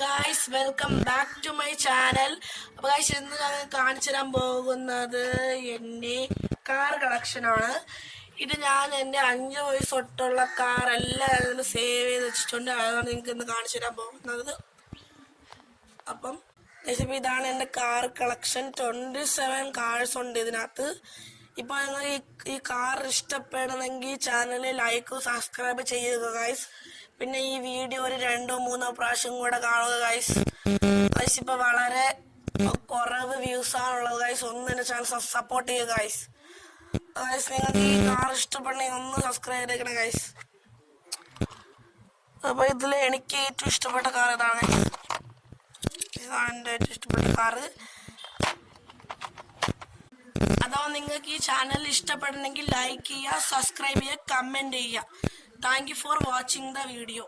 guys, welcome back to my channel. അപ്പോൾ guys ഇന്ന് ഞാൻ കാണിച്ചു തരാൻ പോകുന്നത് എൻ്റെ കാർ കളക്ഷൻ ആണ്. ഇത് ഞാൻ എൻ്റെ 5 വയസ്സ് തൊട്ടുള്ള കാർ എല്ലാം സേവ് ചെയ്ത് വെച്ചിട്ടുണ്ട്. അതാണ് നിങ്ങൾക്ക് ഇന്ന് കാണിച്ചു തരാൻ പോകുന്നത്. അപ്പം ഇതാണ് എൻ്റെ കാർ കളക്ഷൻ. 27 കാർസ് ഉണ്ട് ഇതിനകത്ത്. ഇപ്പോൾ നിങ്ങൾ ഈ കാർ ഇഷ്ടപ്പെടണമെങ്കിൽ ചാനൽ ലൈക്ക് സബ്സ്ക്രൈബ് ചെയ്യുക ഗൈസ്. പിന്നെ ഈ വീഡിയോ ഒരു 2-3 പ്രാവശ്യം കൂടെ കാണുക ഗൈസ്. ഇപ്പോൾ വളരെ കുറവ് വ്യൂസ് ആണുള്ളത് ഗൈസ്. ഒന്ന് എൻ്റെ ചാനൽ സപ്പോർട്ട് ചെയ്യുക ഗൈസ്. നിങ്ങൾക്ക് ഈ കാർ ഇഷ്ടപ്പെടണമെങ്കിൽ ഒന്ന് സബ്സ്ക്രൈബ് ചെയ്തേക്കണം ഗൈസ്. അപ്പോൾ ഇതിൽ എനിക്ക് ഏറ്റവും ഇഷ്ടപ്പെട്ട കാർ ഇതാണ്. ഇതാണ് എൻ്റെ ഏറ്റവും ഇഷ്ടപ്പെട്ട കാറ്. അഥവാ നിങ്ങൾക്ക് ഈ ചാനൽ ഇഷ്ടപ്പെടണമെങ്കിൽ ലൈക്ക് ചെയ്യുക, സബ്സ്ക്രൈബ് ചെയ്യുക, കമൻറ്റ് ചെയ്യുക. Thank you for watching the video.